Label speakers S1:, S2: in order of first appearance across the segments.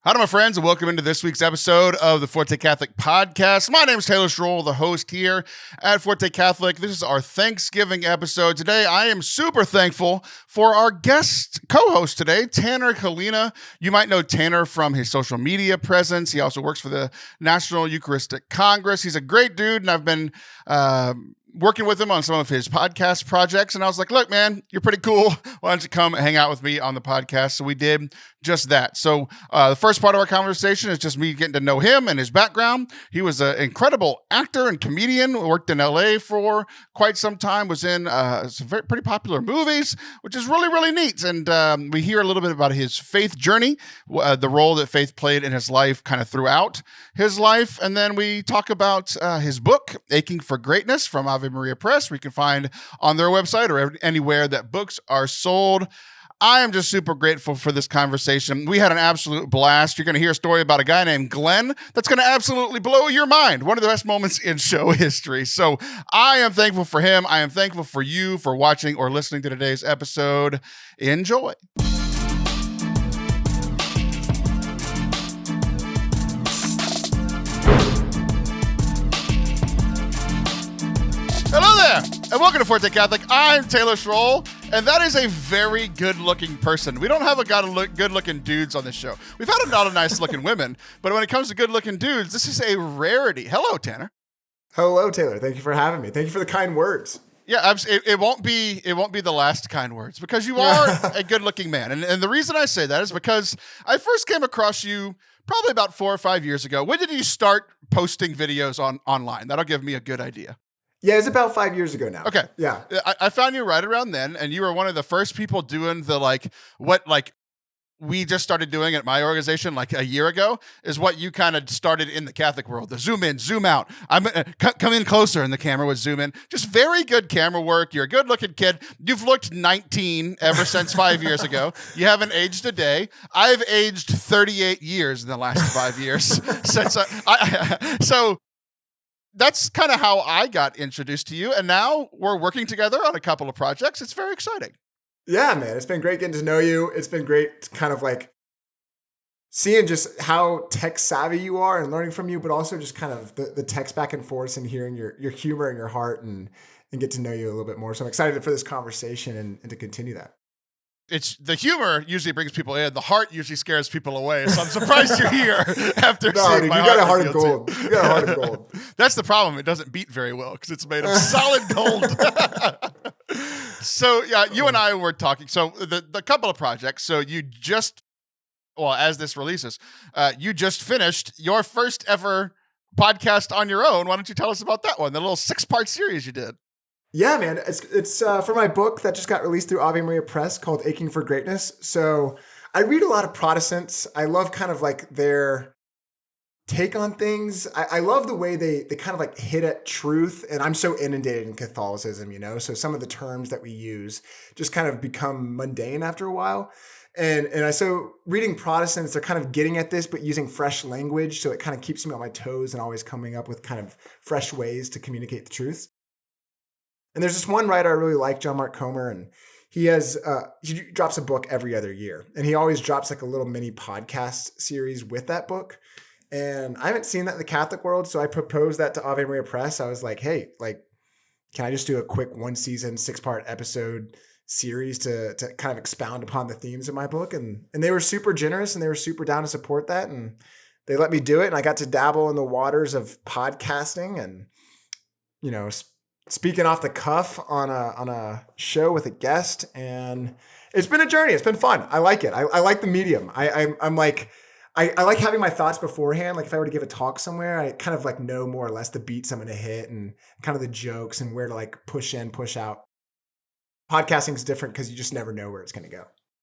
S1: Hi, my friends, and welcome into this week's episode of the Forte Catholic Podcast. My name is Taylor Schroll, the host here at Forte Catholic. This is our Thanksgiving episode. Today, I am super thankful for our guest co-host today, Tanner Kalina. You might know Tanner from his social media presence. He also works for the National Eucharistic Congress. He's a great dude, and I've been working with him on some of his podcast projects. And I was like, look, man, you're pretty cool. Why don't you come hang out with me on the podcast? So we did just that. So the first part of our conversation is just me getting to know him and his background. He was an incredible actor and comedian, worked in LA for quite some time, was in some pretty popular movies, which is really, really neat. And we hear a little bit about his faith journey, the role that faith played in his life kind of throughout his life. And then we talk about his book, Aching for Greatness, from Ave Maria Press, we can find on their website or anywhere that books are sold. I am just super grateful for this conversation. We had an absolute blast. You're going to hear a story about a guy named Glen that's going to absolutely blow your mind. One of the best moments in show history. So I am thankful for him. I am thankful for you for watching or listening to today's episode. Enjoy. Hello there, and welcome to Forte Catholic. I'm Taylor Schroll, and that is a very good-looking person. We don't have a lot of good-looking dudes on this show. We've had a lot of nice-looking women, but when it comes to good-looking dudes, this is a rarity. Hello, Tanner.
S2: Hello, Taylor. Thank you for having me. Thank you for the kind words.
S1: Yeah, it won't be the last kind words, because you are a good-looking man. And the reason I say that is because I first came across you probably about 4 or 5 years ago. When did you start posting videos online? That'll give me a good idea.
S2: Yeah, it's about 5 years ago now.
S1: Okay.
S2: Yeah.
S1: I found you right around then, and you were one of the first people doing the what we just started doing at my organization like a year ago, is what you kind of started in the Catholic world. The zoom in, zoom out. I'm come in closer, and the camera would zoom in. Just very good camera work. You're a good looking kid. You've looked 19 ever since 5 years ago. You haven't aged a day. I've aged 38 years in the last 5 years since so that's kind of how I got introduced to you. And now we're working together on a couple of projects. It's very exciting.
S2: Yeah, man. It's been great getting to know you. It's been great kind of like seeing just how tech savvy you are and learning from you, but also just kind of the text back and forth and hearing your humor and your heart and get to know you a little bit more. So I'm excited for this conversation and to continue that.
S1: It's the humor usually brings people in. The heart usually scares people away. So I'm surprised you're here after seeing my heart.
S2: You got a heart of gold. You got a heart of gold.
S1: That's the problem. It doesn't beat very well because it's made of solid gold. So yeah, you and I were talking. So the couple of projects. So you just, as this releases, you just finished your first ever podcast on your own. Why don't you tell us about that one? The little 6-part series you did.
S2: Yeah, man. It's for my book that just got released through Ave Maria Press called Aching for Greatness. So I read a lot of Protestants. I love kind of like their take on things. I love the way they kind of like hit at truth. And I'm so inundated in Catholicism, so some of the terms that we use just kind of become mundane after a while. So reading Protestants, they're kind of getting at this, but using fresh language. So it kind of keeps me on my toes and always coming up with kind of fresh ways to communicate the truth. And there's this one writer I really like, John Mark Comer, and he drops a book every other year. And he always drops like a little mini podcast series with that book. And I haven't seen that in the Catholic world, so I proposed that to Ave Maria Press. I was like, hey, can I just do a quick 1-season, 6-part episode series to kind of expound upon the themes of my book? And they were super generous, and they were super down to support that. And they let me do it. And I got to dabble in the waters of podcasting and, speaking off the cuff on a show with a guest. And it's been a journey. It's been fun. I like it. I like the medium. I'm like, I like having my thoughts beforehand. Like if I were to give a talk somewhere, I kind of like know more or less the beats I'm going to hit and kind of the jokes and where to like push in, push out. Podcasting is different because you just never know where it's going to go.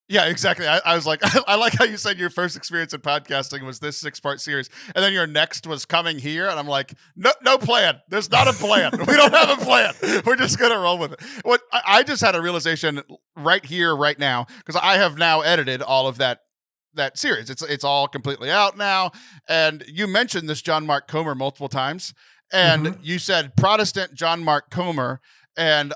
S1: Yeah, exactly. I was like, I like how you said your first experience in podcasting was this 6-part series, and then your next was coming here, and I'm like, no plan. There's not a plan. We don't have a plan. We're just gonna roll with it. I just had a realization right here, right now, because I have now edited all of that series. It's all completely out now, and you mentioned this John Mark Comer multiple times, and you said Protestant John Mark Comer, and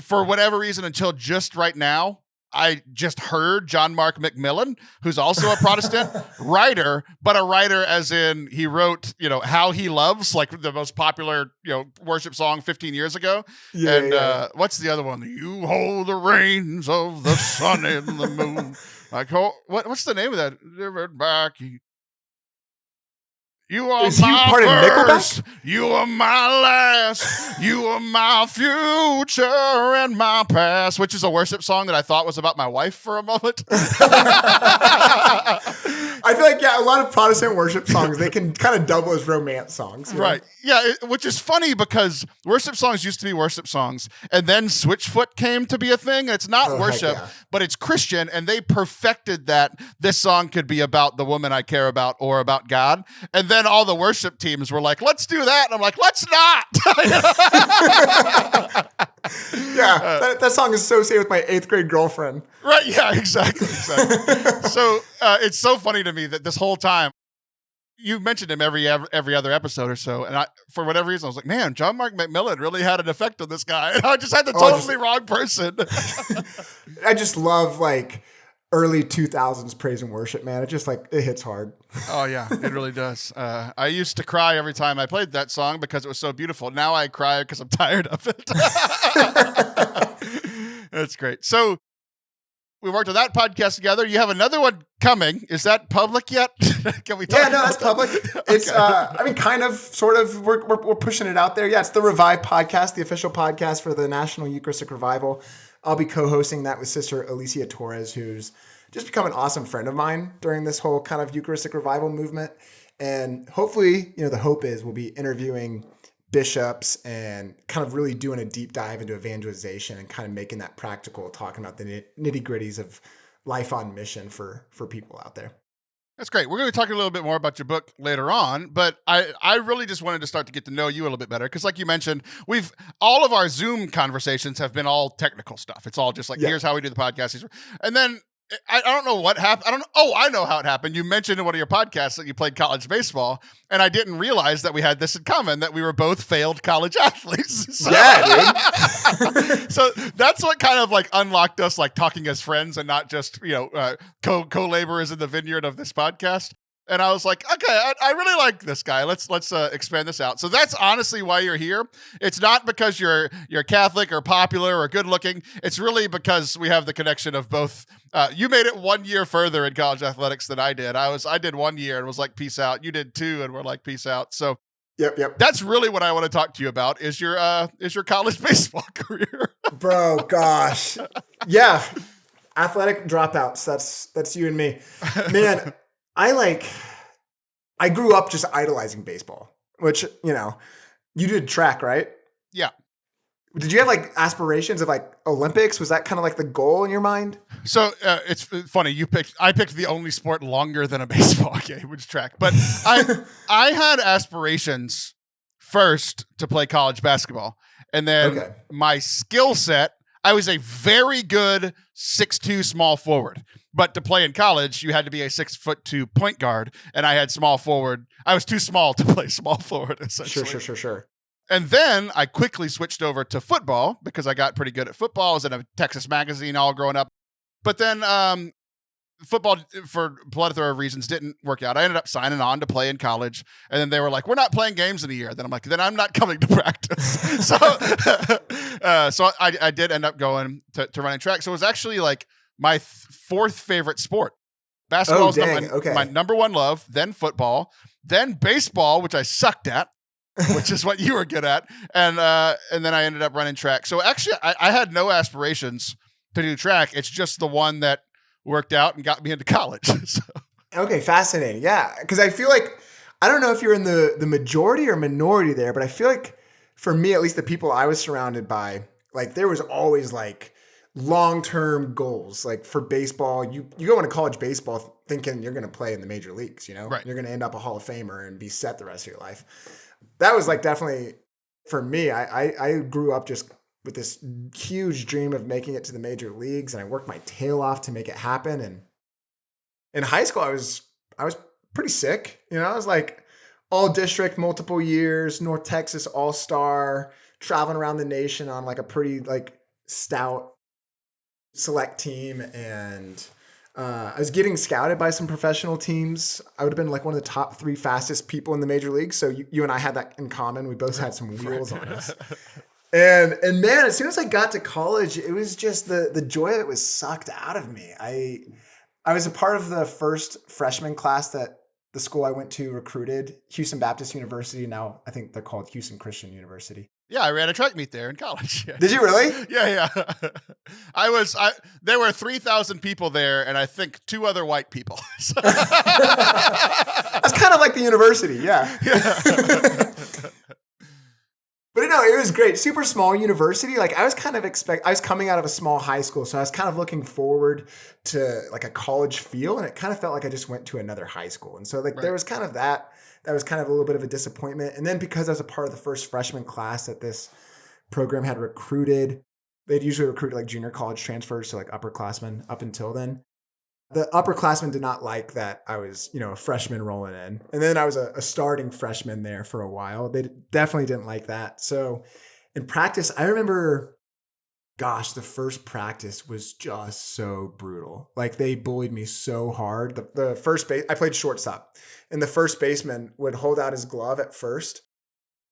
S1: for whatever reason, until just right now, I just heard John Mark McMillan, who's also a Protestant writer, but a writer as in he wrote, How He Loves, like the most popular, worship song 15 years ago. What's the other one? You hold the reins of the sun and the moon. Like, what's the name of that? Back. You are my first, you are my last, you are my future and my past, which is a worship song that I thought was about my wife for a moment.
S2: I feel like, a lot of Protestant worship songs, they can kind of double as romance songs.
S1: Right. Yeah, which is funny because worship songs used to be worship songs, and then Switchfoot came to be a thing. It's not worship, but it's Christian, and they perfected that this song could be about the woman I care about or about God. And then all the worship teams were like, let's do that. And I'm like, let's not.
S2: That song is associated with my 8th grade girlfriend.
S1: Right. Yeah, exactly. So it's so funny to me that this whole time, you mentioned him every other episode or so, and for whatever reason, I was like, man, John Mark McMillan really had an effect on this guy. And I just had the totally wrong person.
S2: I just love early 2000s praise and worship, man. It just it hits hard.
S1: Oh yeah, it really does. I used to cry every time I played that song because it was so beautiful. Now I cry because I'm tired of it. That's great. So we worked on that podcast together. You have another one coming. Is that public yet? Can we talk?
S2: Yeah, no, that's public. It's, kind of, sort of, we're pushing it out there. Yeah, it's the Revive podcast, the official podcast for the National Eucharistic Revival. I'll be co-hosting that with Sister Alicia Torres, who's just become an awesome friend of mine during this whole kind of Eucharistic Revival movement. And hopefully, the hope is we'll be interviewing bishops and kind of really doing a deep dive into evangelization and kind of making that practical, talking about the nitty gritties of life on mission for people out there.
S1: That's great. We're going to be talking a little bit more about your book later on, but I really just wanted to start to get to know you a little bit better because, like you mentioned, all of our Zoom conversations have been all technical stuff. It's all just here's how we do the podcast, and then I don't know what happened. I know how it happened. You mentioned in one of your podcasts that you played college baseball, and I didn't realize that we had this in common, that we were both failed college athletes. So,
S2: dude.
S1: So that's what kind of unlocked us talking as friends and not just, co-laborers in the vineyard of this podcast. And I was like, okay, I really like this guy. Let's expand this out. So that's honestly why you're here. It's not because you're Catholic or popular or good looking. It's really because we have the connection of both. You made it 1 year further in college athletics than I did. I did 1 year and was like, peace out. You did 2 and we're like, peace out. So
S2: Yep.
S1: That's really what I want to talk to you about is your college baseball career.
S2: Bro, gosh. Yeah. Athletic dropouts. That's you and me. Man, I grew up just idolizing baseball, which, you did track, right?
S1: Yeah.
S2: Did you have aspirations of Olympics? Was that kind of the goal in your mind?
S1: So it's funny. I picked the only sport longer than a baseball game, which is track. But I had aspirations first to play college basketball. And then my skill set, I was a very good 6'2" small forward. But to play in college, you had to be a 6'2" point guard, and I had small forward. I was too small to play small forward, essentially.
S2: Sure.
S1: And then I quickly switched over to football because I got pretty good at football. I was in a Texas magazine all growing up. But then football, for a plethora of reasons, didn't work out. I ended up signing on to play in college, and then they were like, "We're not playing games in a year." Then I'm like, "Then I'm not coming to practice." So I did end up going to running track. So it was actually my fourth favorite sport. Basketball is my number one love, then football, then baseball, which I sucked at, which is what you were good at. And then I ended up running track. So actually I had no aspirations to do track. It's just the one that worked out and got me into college. So.
S2: Okay. Fascinating. Yeah. Cause I feel I don't know if you're in the majority or minority there, but I feel for me, at least the people I was surrounded by, there was always long-term goals. For baseball, you go into college baseball thinking you're going to play in the major leagues,
S1: Right.
S2: You're going to end up a Hall of Famer and be set the rest of your life. That was definitely for me. I grew up just with this huge dream of making it to the major leagues, and I worked my tail off to make it happen. And in high school, I was pretty sick. I was all district, multiple years, North Texas All-Star, traveling around the nation on a pretty stout select team, and I was getting scouted by some professional teams. I would have been like one of the top 3 fastest people in the major leagues. So you and I had that in common. We both had some wheels on us. And man, as soon as I got to college, it was just the joy of it was sucked out of me. I was a part of the first freshman class that the school I went to recruited, Houston Baptist University. Now I think they're called Houston Christian University.
S1: Yeah, I ran a track meet there in college.
S2: Did you really?
S1: Yeah. There were 3,000 people there, and I think 2 other white people.
S2: That's kind of like the university, yeah. But it was great. Super small university. Like I was coming out of a small high school, so I was kind of looking forward to like a college feel, and it kind of felt like I just went to another high school. And so there was kind of that was kind of a little bit of a disappointment. And then because I was a part of the first freshman class that this program had recruited, they'd usually recruit like junior college transfers, so like upperclassmen up until then. The upperclassmen did not like that I was, a freshman rolling in. And then I was a starting freshman there for a while. They definitely didn't like that. So in practice, I remember, the first practice was just so brutal. Like they bullied me so hard. The first base, I played shortstop, and the first baseman would hold out his glove at first.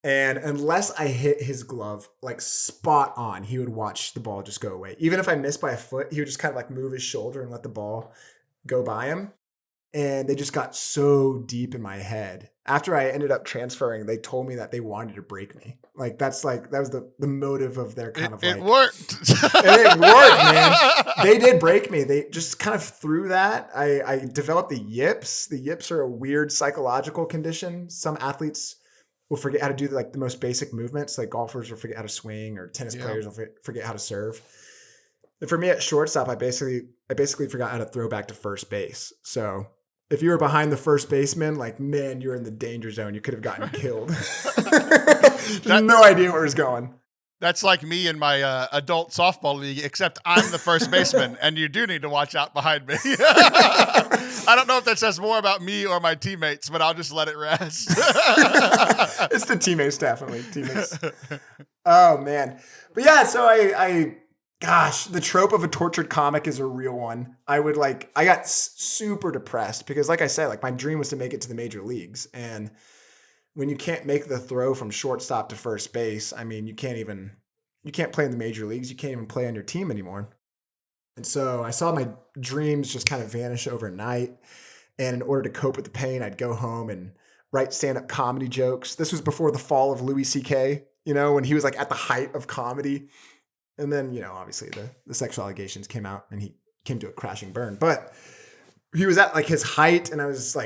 S2: And unless I hit his glove like spot on, he would watch the ball just go away. Even if I missed by a foot, he would just kind of like move his shoulder and let the ball go by him. And they just got so deep in my head. After I ended up transferring, they told me that they wanted to break me. Like that was the motive of their kind of like.
S1: It worked.
S2: It worked, man. They did break me. They just kind of through that. I developed the yips. The yips are a weird psychological condition. Some athletes will forget how to do the most basic movements. Like golfers will forget how to swing, or tennis players will forget how to serve. And for me at shortstop, I basically forgot how to throw back to first base. So if you were behind the first baseman, you're in the danger zone. You could have gotten killed. No idea where it was going.
S1: That's like me in my adult softball league, except I'm the first baseman, and you do need to watch out behind me. I don't know if that says more about me or my teammates, but I'll just let it rest.
S2: It's the teammates, definitely. Teammates. Oh, man. But yeah, so the trope of a tortured comic is a real one. I got super depressed because, like I said, my dream was to make it to the major leagues. And when you can't make the throw from shortstop to first base, you can't play in the major leagues. You can't even play on your team anymore. And so I saw my dreams just kind of vanish overnight. And in order to cope with the pain, I'd go home and write stand-up comedy jokes. This was before the fall of Louis C.K., when he was at the height of comedy. And then, obviously the sexual allegations came out and he came to a crashing burn. But he was at his height, and I was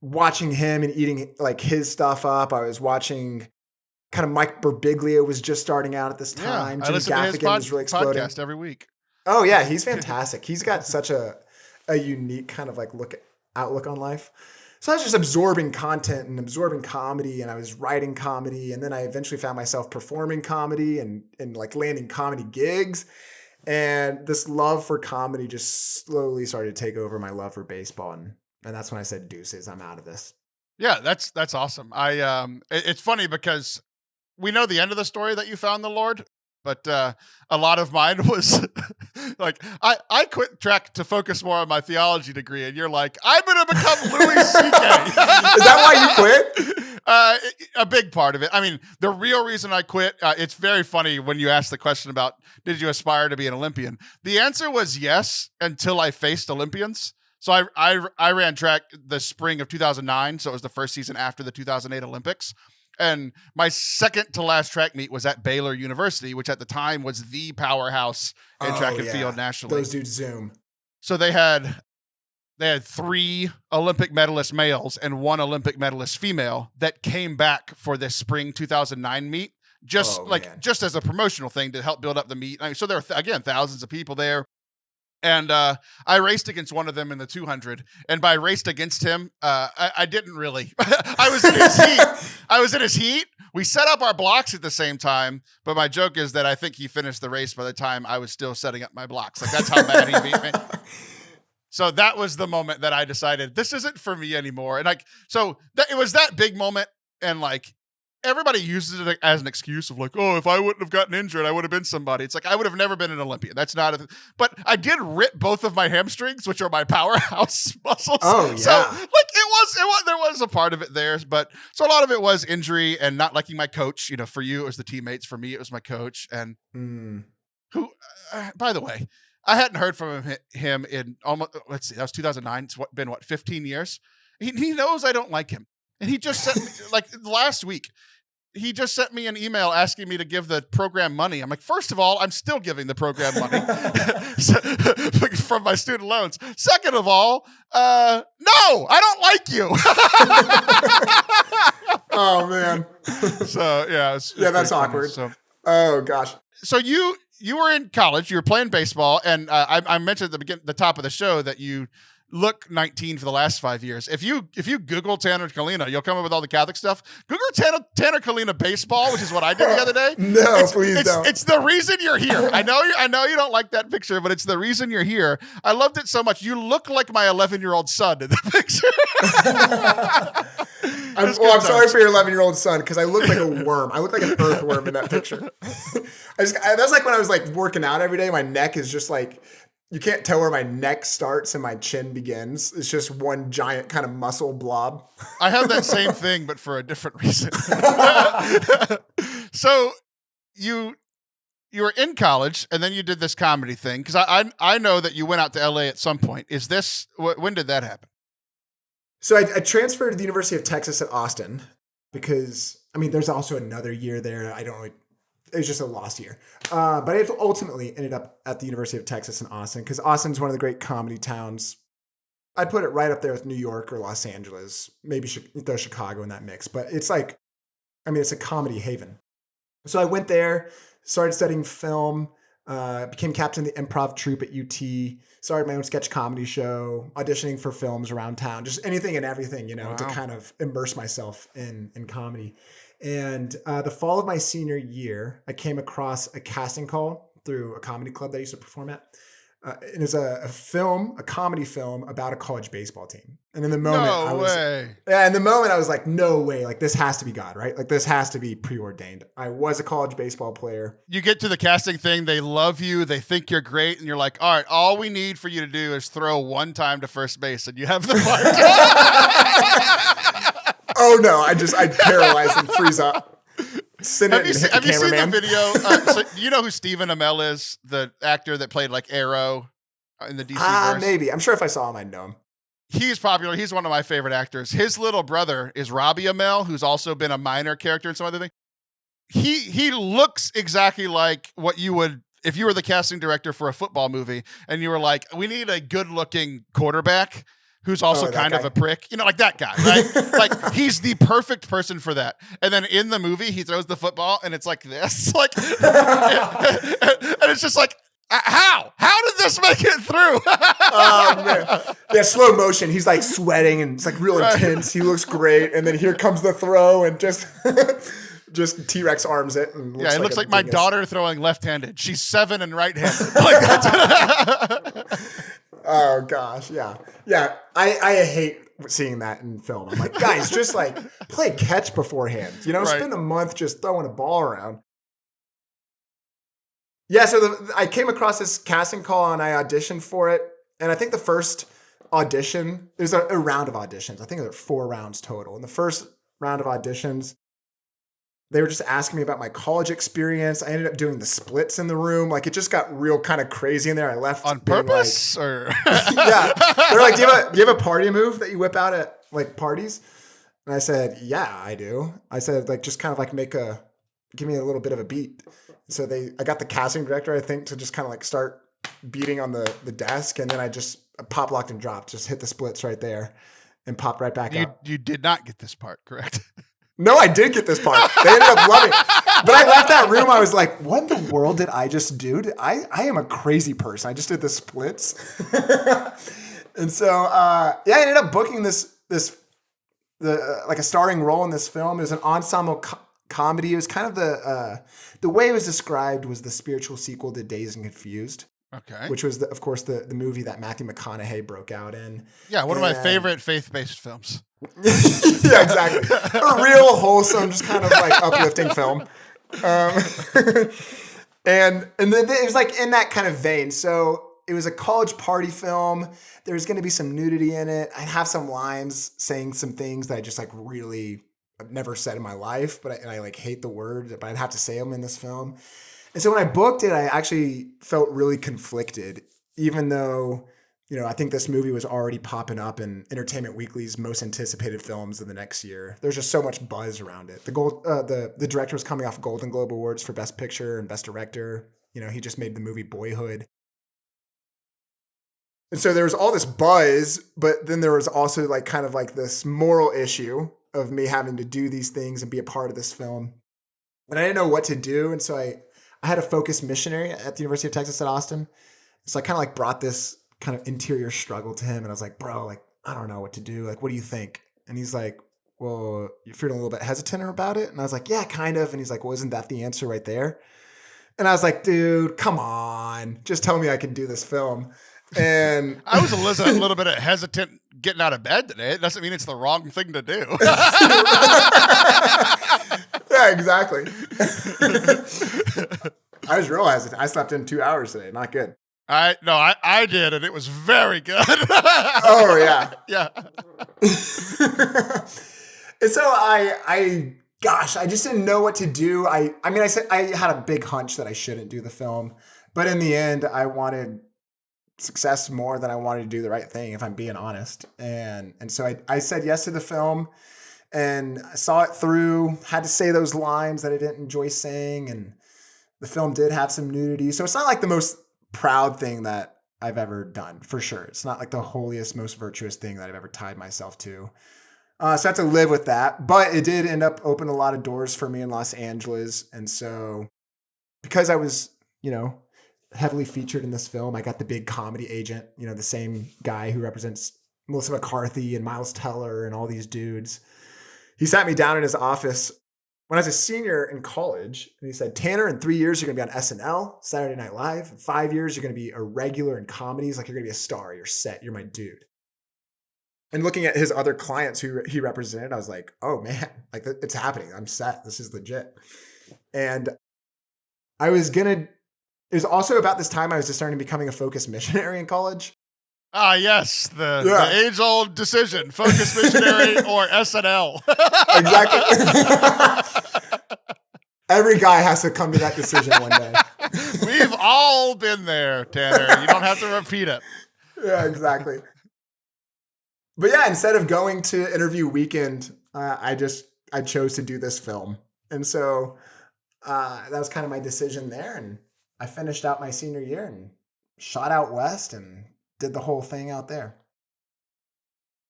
S2: watching him and eating his stuff up. I was watching kind of Mike Birbiglia was just starting out at this time.
S1: Yeah, I listen to his
S2: was really exploding.
S1: podcast every week.
S2: Oh yeah, he's fantastic. He's got such a unique kind of outlook on life. So I was just absorbing content and absorbing comedy, and I was writing comedy, and then I eventually found myself performing comedy and landing comedy gigs. And this love for comedy just slowly started to take over my love for baseball, and that's when I said, deuces, I'm out of this.
S1: Yeah, that's awesome. It's funny because we know the end of the story that you found the Lord, but a lot of mine was I quit track to focus more on my theology degree, and you're like, I'm going to become Louis C.K.
S2: Is that why you quit?
S1: A big part of it. The real reason I quit, it's very funny when you ask the question about, did you aspire to be an Olympian? The answer was yes, until I faced Olympians. So I ran track the spring of 2009. So it was the first season after the 2008 Olympics. And my second to last track meet was at Baylor University, which at the time was the powerhouse in track and field nationally.
S2: Those dudes zoom.
S1: So they had 3 Olympic medalist males and 1 Olympic medalist female that came back for this spring 2009 meet, just as a promotional thing to help build up the meet. So there were, again, thousands of people there. And I raced against one of them in the 200. And by raced against him, I didn't really. I was in his heat. We set up our blocks at the same time. But my joke is that I think he finished the race by the time I was still setting up my blocks. That's how bad he beat me. So that was the moment that I decided this isn't for me anymore. And it was that big moment. And everybody uses it as an excuse of like, oh, if I wouldn't have gotten injured, I would have been somebody. It's like, I would have never been an Olympian. That's not but I did rip both of my hamstrings, which are my powerhouse muscles.
S2: Oh, yeah.
S1: So like there was a part of it there, but so a lot of it was injury and not liking my coach. For you, it was the teammates. For me, it was my coach. And who, by the way, I hadn't heard from him in almost, let's see, that was 2009. It's been 15 years. He knows I don't like him. And he just sent me, like last week, he just sent me an email asking me to give the program money. I'm like, first of all, I'm still giving the program money from my student loans. Second of all, no, I don't like you.
S2: Oh, man.
S1: So, yeah.
S2: That's awkward.
S1: So,
S2: oh, gosh.
S1: So you were in college, you were playing baseball, and I mentioned at the top of the show that you look 19 for the last 5 years. If you Google Tanner Kalina, you'll come up with all the Catholic stuff. Google Tanner Kalina baseball, which is what I did the other day.
S2: No, please don't.
S1: It's the reason you're here. I know you don't like that picture, but it's the reason you're here. I loved it so much. You look like my 11-year-old son in the picture.
S2: I'm sorry for your 11-year-old son because I look like a worm. I look like an earthworm in that picture. That's like when I was like working out every day. My neck is just like, you can't tell where my neck starts and my chin begins. It's just one giant kind of muscle blob.
S1: I have that same thing, but for a different reason. So you were in college and then you did this comedy thing. Cause I know that you went out to LA at some point. When did that happen?
S2: So I transferred to the University of Texas at Austin because, there's also another year there. It was just a lost year. But I ultimately ended up at the University of Texas in Austin because Austin's one of the great comedy towns. I'd put it right up there with New York or Los Angeles, maybe throw Chicago in that mix. But it's like, it's a comedy haven. So I went there, started studying film, became captain of the improv troupe at UT, started my own sketch comedy show, auditioning for films around town, just anything and everything,
S1: Wow.
S2: to kind of immerse myself in comedy. And the fall of my senior year, I came across a casting call through a comedy club that I used to perform at. It was a comedy film about a college baseball team. And in the moment, I was like, no way. Like, this has to be God, right? Like, this has to be preordained. I was a college baseball player.
S1: You get to the casting thing. They love you. They think you're great. And you're like, all right, all we need for you to do is throw one time to first base and you have the part.
S2: Oh no! I'd paralyze and freeze up.
S1: Have you seen the video? So you know who Stephen Amell is, the actor that played like Arrow in the DC verse?
S2: Maybe. I'm sure if I saw him, I'd know him.
S1: He's popular. He's one of my favorite actors. His little brother is Robbie Amell, who's also been a minor character in some other thing. He looks exactly like what you would if you were the casting director for a football movie, and you were like, we need a good-looking quarterback who's also kind of a prick, like that guy, right? Like he's the perfect person for that. And then in the movie, he throws the football and it's like this, and it's just like, how did this make it through?
S2: Oh man. Yeah. Slow motion. He's like sweating and it's like real intense. He looks great. And then here comes the throw and just T-Rex arms it. And
S1: it looks like my daughter throwing left-handed. She's 7 and right-handed. Like that's
S2: Oh gosh, yeah. I hate seeing that in film. I'm like, guys, just like play catch beforehand. Spend a month just throwing a ball around. Yeah, so I came across this casting call and I auditioned for it. And I think the first audition, there's a round of auditions. I think there are 4 rounds total. In the first round of auditions, they were just asking me about my college experience. I ended up doing the splits in the room. Like, it just got real kind of crazy in there. I left
S1: on purpose, or
S2: yeah. They're like, do you have a party move that you whip out at like parties? And I said, yeah, I do. I said, like, just kind of like give me a little bit of a beat. So I got the casting director, I think, to just kind of like start beating on the desk, and then I just pop, locked, and dropped. Just hit the splits right there, and popped right back up.
S1: You did not get this part, correct?
S2: No, I did get this part. They ended up loving it. But I left that room. I was like, what in the world did I just do? I am a crazy person. I just did the splits. And so, I ended up booking like a starring role in this film. It was an ensemble comedy. It was kind of the way it was described was the spiritual sequel to Dazed and Confused.
S1: Okay.
S2: Which was, of course, the movie that Matthew McConaughey broke out in.
S1: Yeah, one of my favorite faith-based films.
S2: Yeah, exactly. A real wholesome, just kind of like uplifting film. Um, and then it was like in that kind of vein. So it was a college party film. There's going to be some nudity in it. I'd have some lines saying some things that I just like really I've never said in my life, but I like hate the word, but I'd have to say them in this film. And so when I booked it, I actually felt really conflicted, even though, I think this movie was already popping up in Entertainment Weekly's most anticipated films of the next year. There's just so much buzz around it. The director was coming off Golden Globe Awards for Best Picture and Best Director. He just made the movie Boyhood. And so there was all this buzz, but then there was also like kind of like this moral issue of me having to do these things and be a part of this film. And I didn't know what to do. And so I had a focused missionary at the University of Texas at Austin. So I kind of like brought this kind of interior struggle to him. And I was like, bro, like, I don't know what to do. Like, what do you think? And he's like, well, you're feeling a little bit hesitant about it. And I was like, yeah, kind of. And he's like, well, isn't that the answer right there? And I was like, dude, come on. Just tell me I can do this film. And
S1: I was a little bit hesitant getting out of bed today. It doesn't mean it's the wrong thing to do.
S2: Yeah, exactly. I was real hesitant. I slept in 2 hours today. Not good.
S1: I did, and it was very good.
S2: Oh yeah.
S1: Yeah.
S2: And so I just didn't know what to do. I mean, I said I had a big hunch that I shouldn't do the film, but in the end, I wanted success more than I wanted to do the right thing, if I'm being honest. And so I said yes to the film and I saw it through, had to say those lines that I didn't enjoy saying. And the film did have some nudity. So it's not like the most proud thing that I've ever done, for sure. It's not like the holiest, most virtuous thing that I've ever tied myself to. So I have to live with that. But it did end up opening a lot of doors for me in Los Angeles. And so because I was, heavily featured in this film, I got the big comedy agent, the same guy who represents Melissa McCarthy and Miles Teller and all these dudes. He sat me down in his office when I was a senior in college, and he said, Tanner, in 3 years, you're going to be on SNL, Saturday Night Live. In 5 years, you're going to be a regular in comedies. Like, you're going to be a star. You're set. You're my dude. And looking at his other clients who he represented, I was like, oh, man, like, it's happening. I'm set. This is legit. And it was also about this time I was just starting to becoming a focused missionary in college.
S1: Ah, yes, the age-old decision: focus missionary or SNL.
S2: Exactly. Every guy has to come to that decision one day.
S1: We've all been there, Tanner. You don't have to repeat it.
S2: Yeah, exactly. But yeah, instead of going to interview weekend, I chose to do this film, and so that was kind of my decision there. And I finished out my senior year and shot out west and did the whole thing out there.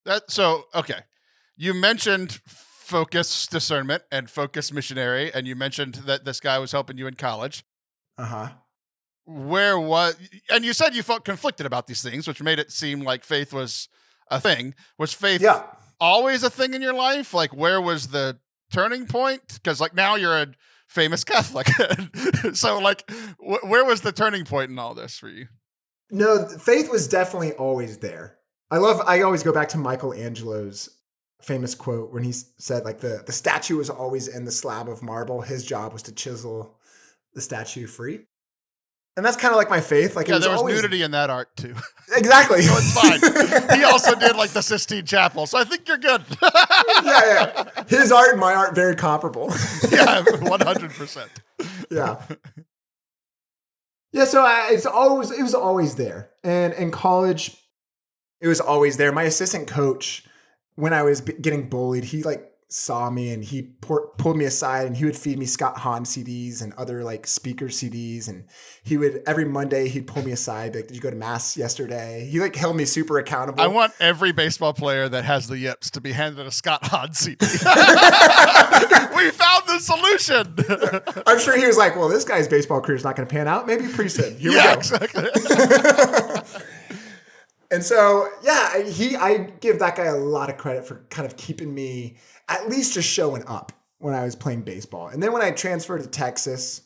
S1: Okay. You mentioned focus discernment and focus missionary, and you mentioned that this guy was helping you in college.
S2: Uh-huh.
S1: And you said you felt conflicted about these things, which made it seem like faith was a thing. Was faith always a thing in your life? Like, where was the turning point? Because like now you're a famous Catholic. So like, where was the turning point in all this for you?
S2: No, faith was definitely always there. I always go back to Michelangelo's famous quote when he said like the statue was always in the slab of marble. His job was to chisel the statue free. And that's kind of like my faith. Like,
S1: there was nudity in that art too.
S2: Exactly.
S1: So it's fine. He also did like the Sistine Chapel. So I think you're good.
S2: Yeah. His art and my art, very comparable.
S1: Yeah, 100%.
S2: Yeah. Yeah, so it was always there. And in college, it was always there. My assistant coach, when I was getting bullied, he like saw me and he pulled me aside and he would feed me Scott Hahn CDs and other like speaker CDs. And every Monday he'd pull me aside, like, did you go to mass yesterday? He like held me super accountable.
S1: I want every baseball player that has the yips to be handed a Scott Hahn CD. We found the solution.
S2: I'm sure he was like, well, this guy's baseball career is not going to pan out. Maybe priesthood. Here we go.
S1: Exactly.
S2: And so, I give that guy a lot of credit for kind of keeping me at least just showing up when I was playing baseball. And then when I transferred to Texas,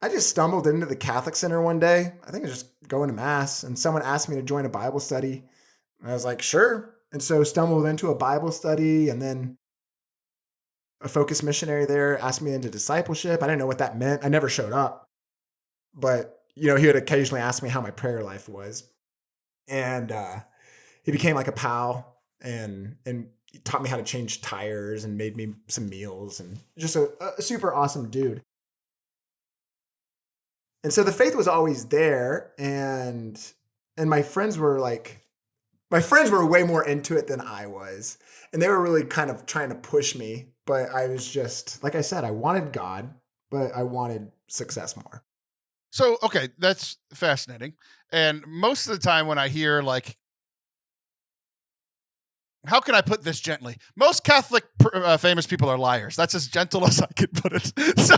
S2: I just stumbled into the Catholic Center one day. I think I was just going to mass and someone asked me to join a Bible study. And I was like, sure. And so stumbled into a Bible study, and then a focus missionary there asked me into discipleship. I didn't know what that meant. I never showed up, but he would occasionally ask me how my prayer life was. And he became like a pal, and he taught me how to change tires and made me some meals, and just a super awesome dude. And so the faith was always there, and my friends were way more into it than I was. And they were really kind of trying to push me, but I was just, like I said, I wanted God, but I wanted success more.
S1: So, okay, that's fascinating. And most of the time when I hear like, how can I put this gently? Most Catholic famous people are liars. That's as gentle as I can put it. So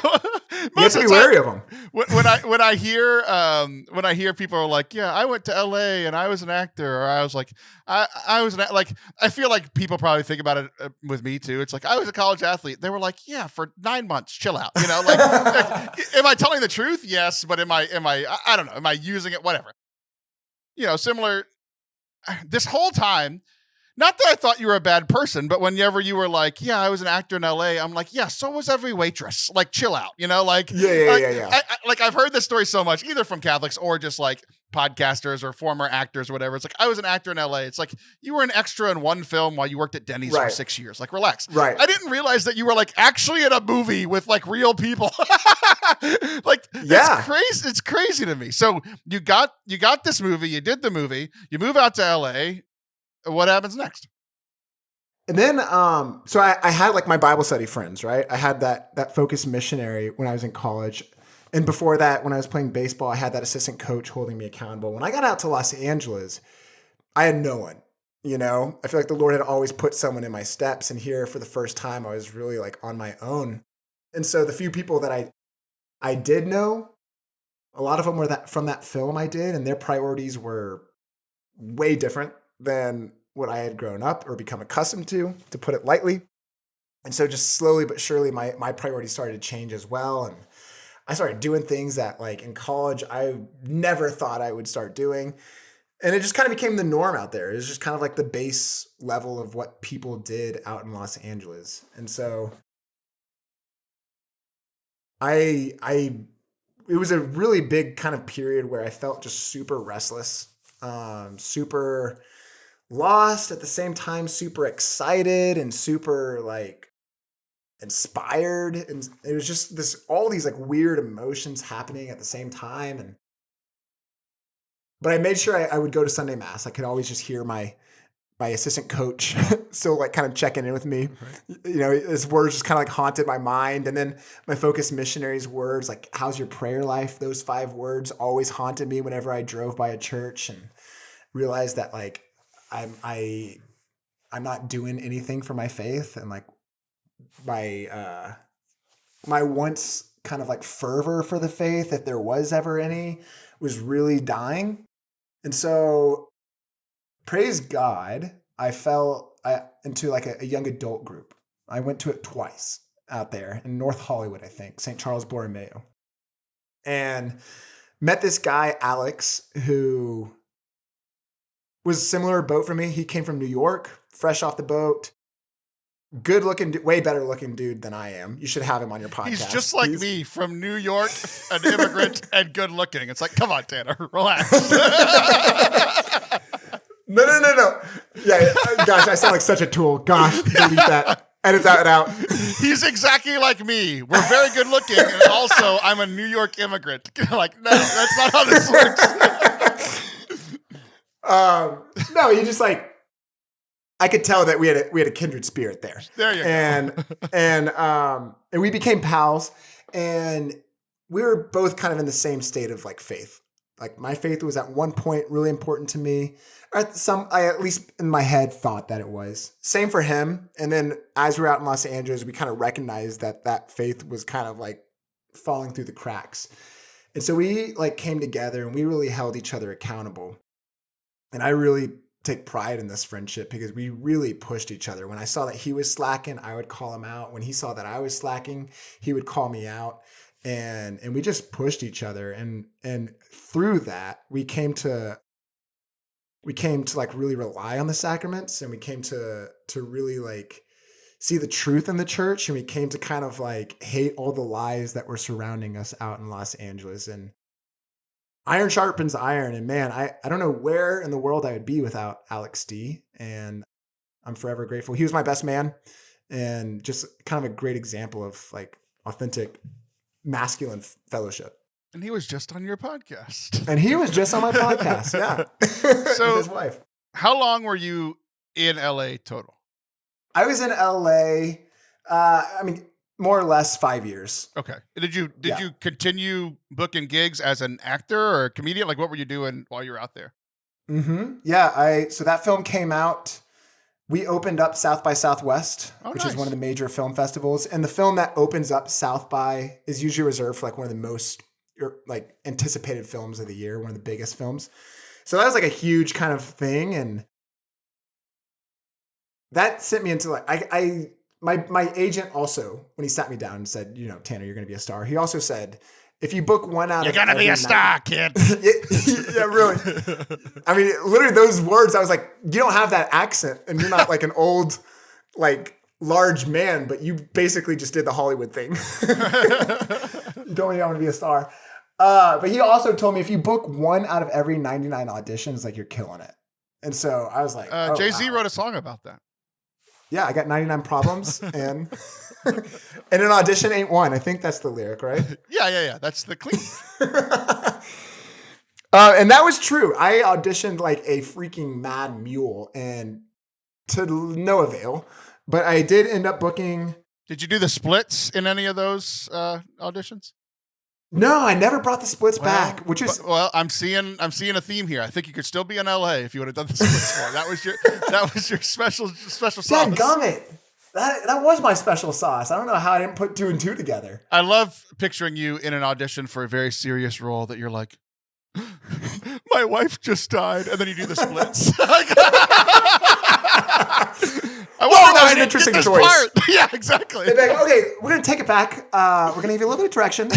S2: You have to be wary of them.
S1: when I hear people are like, yeah, I went to LA and I was an actor, or I was like, I was like, I feel like people probably think about it with me too. It's like, I was a college athlete. They were like, yeah, for 9 months, chill out. Like, am I telling the truth? Yes, but am I I don't know. Am I using it? Whatever. Similar. This whole time. Not that I thought you were a bad person, but whenever you were like, yeah, I was an actor in LA, I'm like, yeah, so was every waitress. Like, chill out, like,
S2: Yeah.
S1: I've heard this story so much, either from Catholics or just like podcasters or former actors or whatever. It's like, I was an actor in LA. It's like, you were an extra in one film while you worked at Denny's for 6 years. Like, relax.
S2: Right.
S1: I didn't realize that you were like actually in a movie with like real people. Like,
S2: Yeah.
S1: it's crazy. It's crazy to me. So you got this movie, you did the movie, you move out to LA. What happens next?
S2: And then, so I had like my Bible study friends, right? I had that focus missionary when I was in college. And before that, when I was playing baseball, I had that assistant coach holding me accountable. When I got out to Los Angeles, I had no one, I feel like the Lord had always put someone in my steps. And here for the first time, I was really like on my own. And so the few people that I did know, a lot of them were from that film I did, and their priorities were way different than what I had grown up or become accustomed to put it lightly. And so just slowly but surely my priorities started to change as well. And I started doing things that like in college I never thought I would start doing. And it just kind of became the norm out there. It was just kind of like the base level of what people did out in Los Angeles. And so it was a really big kind of period where I felt just super restless, super lost, at the same time super excited and super like inspired, and it was just all these like weird emotions happening at the same time. But I made sure I would go to Sunday mass. I could always just hear my assistant coach still like kind of checking in with me. Right. His words just kind of like haunted my mind. And then my focus missionary's words, like, how's your prayer life? Those 5 words always haunted me whenever I drove by a church, and realized that like I'm not doing anything for my faith, and like my once kind of like fervor for the faith, if there was ever any, was really dying. And so praise God, I fell into like a young adult group. I went to it twice out there in North Hollywood, I think, St. Charles Borromeo, and met this guy, Alex, who was a similar boat for me. He came from New York, fresh off the boat. Good looking, way better looking dude than I am. You should have him on your podcast.
S1: He's just like me, from New York, an immigrant, and good looking. It's like, come on, Tanner, relax.
S2: No. Yeah, gosh, I sound like such a tool. Gosh, delete that. Edit that out.
S1: He's exactly like me. We're very good looking, and also I'm a New York immigrant. Like, no, that's not how this works.
S2: No, you just like, I could tell that we had a kindred spirit there.
S1: There you go.
S2: And we became pals, and we were both kind of in the same state of like faith. Like my faith was at one point really important to me. I at least in my head thought that it was. Same for him. And then as we were out in Los Angeles, we kind of recognized that faith was kind of like falling through the cracks. And so we like came together and we really held each other accountable. And I really take pride in this friendship because we really pushed each other. When I saw that he was slacking, I would call him out. When he saw that I was slacking, he would call me out. And we just pushed each other. And through that, we came to we came to like really rely on the sacraments, and we came to really like see the truth in the church, and we came to kind of like hate all the lies that were surrounding us out in Los Angeles. And iron sharpens iron, and man, I don't know where in the world I would be without Alex D, and I'm forever grateful. He was my best man, and just kind of a great example of like authentic masculine fellowship.
S1: And he was just on your podcast.
S2: And he was just on my podcast, yeah.
S1: So
S2: with his wife.
S1: How long were you in LA total?
S2: I was in LA, I mean, more or less 5 years.
S1: Okay. Did you continue booking gigs as an actor or a comedian? Like, what were you doing while you were out there?
S2: Mm-hmm. Yeah, so that film came out. We opened up South by Southwest, which is one of the major film festivals. And the film that opens up South by is usually reserved for like one of the most like anticipated films of the year, one of the biggest films. So that was like a huge kind of thing. And that sent me into like, my agent also, when he sat me down and said, you know, Tanner, you're going to be a star. He also said, if you book one out
S1: you're going to be a star, kid.
S2: Yeah, really. I mean, literally those words, I was like, you don't have that accent and you're not like an old, like large man, but you basically just did the Hollywood thing. You told me I want to be a star. But he also told me if you book one out of every 99 auditions, like you're killing it. And so I was like,
S1: Jay-Z wrote a song about that.
S2: Yeah, I got 99 problems and an audition ain't one. I think that's the lyric, right?
S1: Yeah. That's the clean.
S2: And that was true. I auditioned like a freaking mad mule and to no avail. But I did end up booking.
S1: Did you do the splits in any of those auditions?
S2: No, I never brought the splits back, which is
S1: I'm seeing a theme here. I think you could still be in LA if you would have done the splits more. That was your special sauce.
S2: Dadgummit. That was my special sauce. I don't know how I didn't put 2 and 2 together.
S1: I love picturing you in an audition for a very serious role that you're like, my wife just died, and then you do the splits.
S2: That was an interesting choice.
S1: Part. Yeah, exactly.
S2: Like, okay, we're going to take it back. We're going to give you a little bit of direction.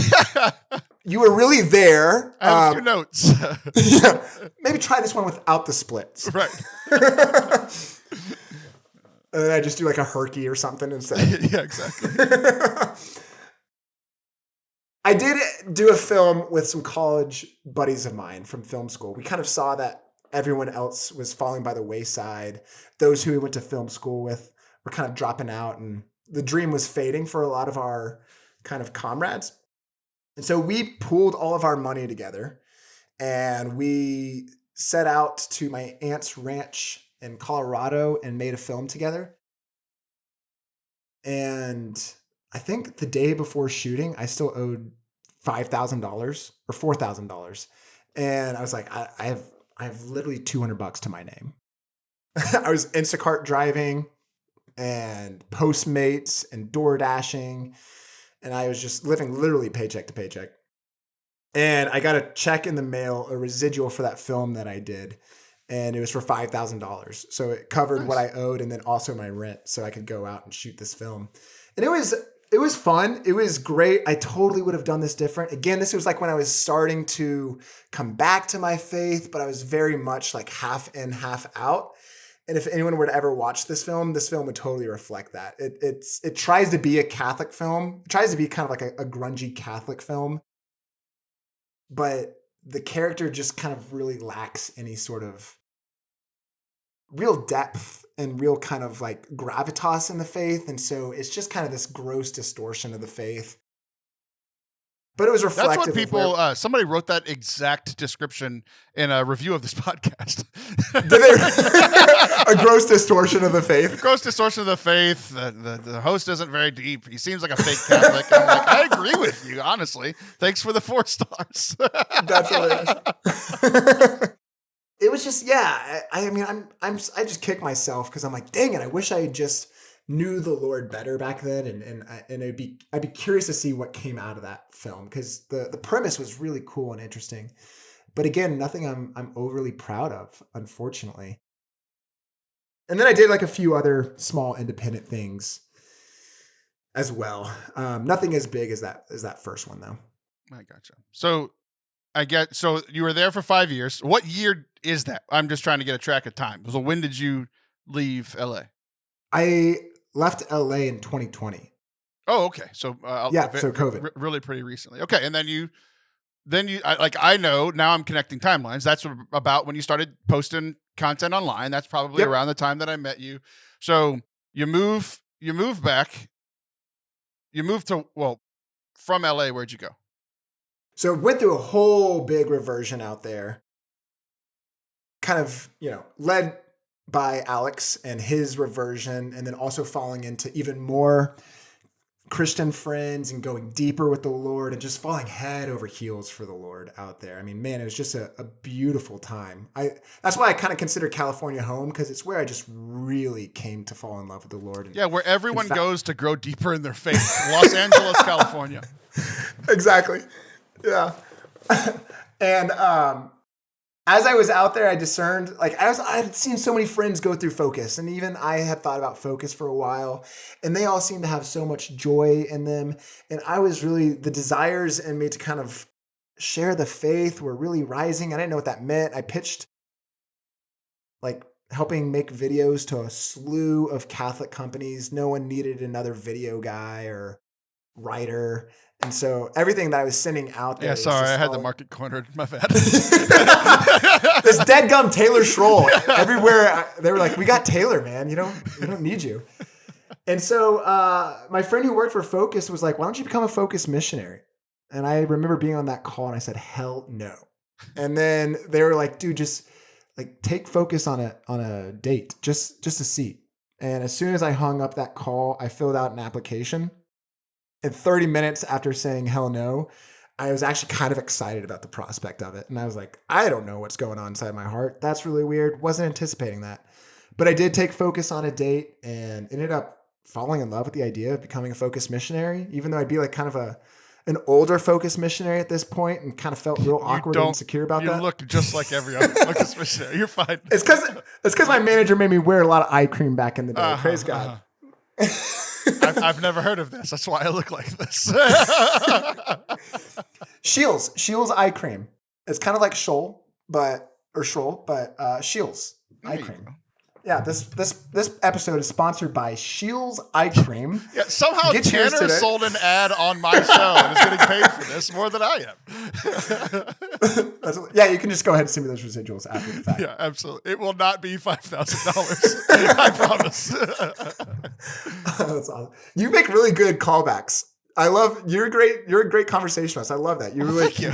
S2: You were really there.
S1: I have a few notes.
S2: Yeah, maybe try this one without the splits.
S1: Right.
S2: And then I just do like a herky or something instead.
S1: Yeah, exactly.
S2: I did do a film with some college buddies of mine from film school. We kind of saw that everyone else was falling by the wayside. Those who we went to film school with were kind of dropping out, and the dream was fading for a lot of our kind of comrades. And so we pooled all of our money together and we set out to my aunt's ranch in Colorado and made a film together. And I think the day before shooting, I still owed $5,000 or $4,000. And I was like, I have literally $200 to my name. I was Instacart driving and Postmates and door dashing. And I was just living literally paycheck to paycheck. And I got a check in the mail, a residual for that film that I did. And it was for $5,000. So it covered what I owed and then also my rent so I could go out and shoot this film. And it was fun. It was great. I totally would have done this different. Again, this was like when I was starting to come back to my faith, but I was very much like half in, half out. And if anyone were to ever watch this film would totally reflect that. It tries to be a Catholic film. It tries to be kind of like a grungy Catholic film. But the character just kind of really lacks any sort of real depth and real kind of like gravitas in the faith. And so it's just kind of this gross distortion of the faith. But it was reflective.
S1: That's what people, somebody wrote that exact description in a review of this podcast.
S2: A gross distortion of the faith.
S1: Gross distortion of the faith. The host isn't very deep. He seems like a fake Catholic. I'm like, I agree with you, honestly. Thanks for the 4 stars.
S2: That's hilarious. It was just, yeah. I mean, I just kick myself because I'm like, dang it, I wish I just knew the Lord better back then, and I'd be curious to see what came out of that film because the premise was really cool and interesting, but again, nothing I'm overly proud of, unfortunately. And then I did like a few other small independent things as well. Nothing as big as that first one though.
S1: I gotcha. So I get, so you were there for 5 years. What year is that? I'm just trying to get a track of time. So when did you leave LA?
S2: I left LA in 2020.
S1: Oh, okay. So
S2: so COVID.
S1: Really pretty recently. Okay, and I know now I'm connecting timelines. That's about when you started posting content online. That's probably around the time that I met you. So you move back. You moved to, from LA. Where'd you go?
S2: So went through a whole big reversion out there. Kind of, led by Alex and his reversion, and then also falling into even more Christian friends and going deeper with the Lord and just falling head over heels for the Lord out there. I mean, man, it was just a beautiful time. That's why I kind of consider California home, because it's where I just really came to fall in love with the Lord. And,
S1: where everyone goes to grow deeper in their faith. Los Angeles, California.
S2: Exactly. Yeah. And as I was out there, I discerned, I had seen so many friends go through Focus, and even I had thought about Focus for a while, and they all seemed to have so much joy in them. And I was really, the desires in me to kind of share the faith were really rising. I didn't know what that meant. I pitched helping make videos to a slew of Catholic companies. No one needed another video guy or writer. And so everything that I was sending out there.
S1: Yeah, sorry, I had the market cornered. My bad.
S2: This deadgum Taylor Schroll everywhere. They were like, "We got Taylor, man. We don't need you." And so my friend who worked for Focus was like, "Why don't you become a Focus missionary?" And I remember being on that call, and I said, "Hell no." And then they were like, "Dude, just take Focus on a date, just a seat." And as soon as I hung up that call, I filled out an application. And 30 minutes after saying hell no, I was actually kind of excited about the prospect of it. And I was like, I don't know what's going on inside my heart. That's really weird. Wasn't anticipating that. But I did take Focus on a date and ended up falling in love with the idea of becoming a Focus missionary, even though I'd be kind of an older Focus missionary at this point, and kind of felt real awkward and insecure about that.
S1: You look just like every other Focus missionary. You're fine.
S2: It's because my manager made me wear a lot of eye cream back in the day. Praise God.
S1: I've never heard of this. That's why I look like this.
S2: Shields eye cream. It's kind of like Schroll, but Shields eye cream. Yeah, this episode is sponsored by Shields eye cream.
S1: Yeah, somehow Tanner sold an ad on my show and is getting paid for this more than I am.
S2: Yeah, you can just go ahead and send me those residuals after the fact.
S1: Yeah, absolutely. It will not be $5,000. I promise.
S2: That's awesome. You make really good callbacks. I love you're a great conversationalist. I love that. You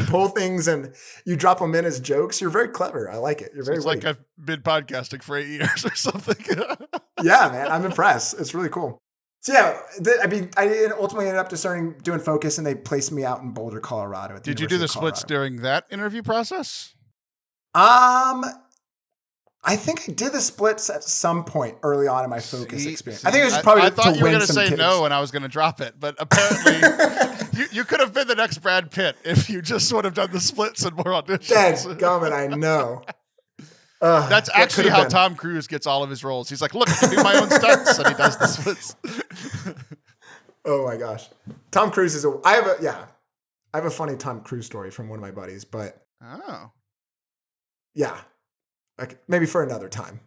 S2: pull things and you drop them in as jokes. You're very clever. I like it. You're very
S1: like I've been podcasting for 8 years or something.
S2: Yeah, man. I'm impressed. It's really cool. So yeah, I ultimately ended up doing Focus, and they placed me out in Boulder, Colorado.
S1: Did you do the splits during that interview process?
S2: I think I did the splits at some point early on in my Focus experience. I think it was probably
S1: I thought
S2: to
S1: you were
S2: win
S1: going to say
S2: kids.
S1: no and I was going to drop it, but apparently you could have been the next Brad Pitt if you just would have done the splits and more auditions.
S2: Dadgummit, I know.
S1: That's actually how Tom Cruise gets all of his roles. He's like, look, I can do my own stunts, and he does the splits.
S2: Oh my gosh. Tom Cruise is I have a funny Tom Cruise story from one of my buddies, but yeah. Maybe for another time.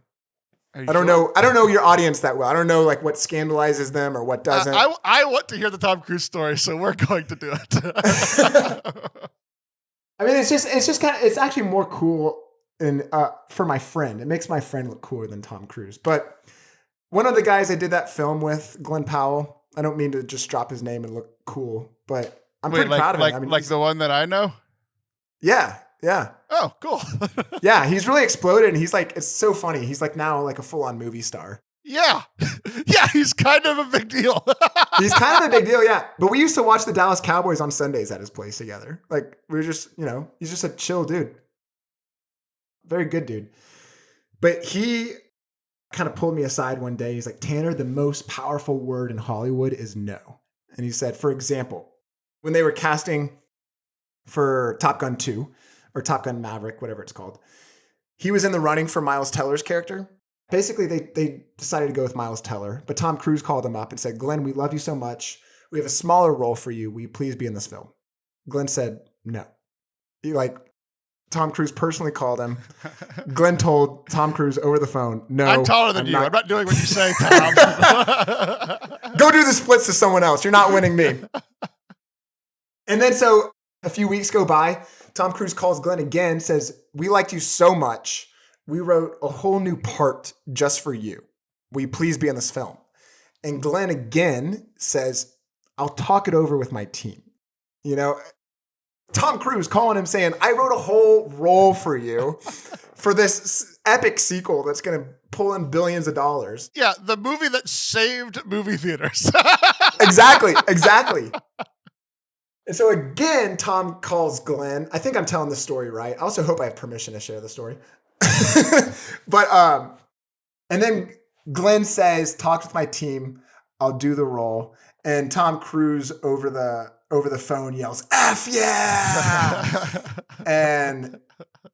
S2: I don't know your audience that well. I don't know what scandalizes them or what doesn't.
S1: I want to hear the Tom Cruise story, so we're going to do it.
S2: I mean, it's actually more cool for my friend. It makes my friend look cooler than Tom Cruise. But one of the guys I did that film with, Glen Powell, I don't mean to just drop his name and look cool, but I'm pretty proud of him. I mean,
S1: like the one that I know?
S2: Yeah. Yeah.
S1: Oh, cool.
S2: Yeah, he's really exploded, and he's it's so funny. He's now a full-on movie star.
S1: Yeah. Yeah, he's kind of a big deal.
S2: He's kind of a big deal, yeah. But we used to watch the Dallas Cowboys on Sundays at his place together. We were just, he's just a chill dude. Very good dude. But he kind of pulled me aside one day. He's like, Tanner, the most powerful word in Hollywood is no. And he said, for example, when they were casting for Top Gun 2, or Top Gun Maverick, whatever it's called, he was in the running for Miles Teller's character. Basically, they decided to go with Miles Teller, but Tom Cruise called him up and said, Glenn, we love you so much. We have a smaller role for you. Will you please be in this film? Glenn said, no. Tom Cruise personally called him. Glen told Tom Cruise over the phone, no.
S1: I'm taller than you. I'm not doing what you say, Tom.
S2: Go do the splits to someone else. You're not winning me. And then so a few weeks go by. Tom Cruise calls Glen again, says, we liked you so much. We wrote a whole new part just for you. Will you please be in this film? And Glen again says, I'll talk it over with my team. Tom Cruise calling him saying, I wrote a whole role for you for this epic sequel that's going to pull in billions of dollars.
S1: Yeah, the movie that saved movie theaters.
S2: Exactly. And so again, Tom calls Glen. I think I'm telling this story right. I also hope I have permission to share the story. And then Glen says, talk with my team. I'll do the role. And Tom Cruise over the phone yells, F yeah! and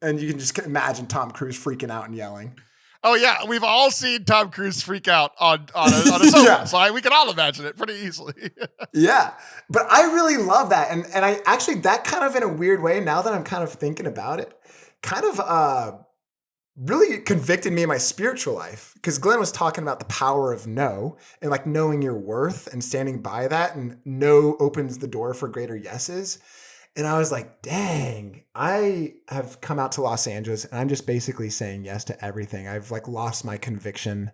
S2: you can just imagine Tom Cruise freaking out and yelling.
S1: Oh yeah, we've all seen Tom Cruise freak out on a sofa, yeah. So we can all imagine it pretty easily.
S2: Yeah, but I really love that, and I actually, that kind of in a weird way, now that I'm kind of thinking about it, kind of really convicted me in my spiritual life, because Glen was talking about the power of no and like knowing your worth and standing by that, and no opens the door for greater yeses. And I was like, dang, I have come out to Los Angeles and I'm just basically saying yes to everything. I've like lost my conviction.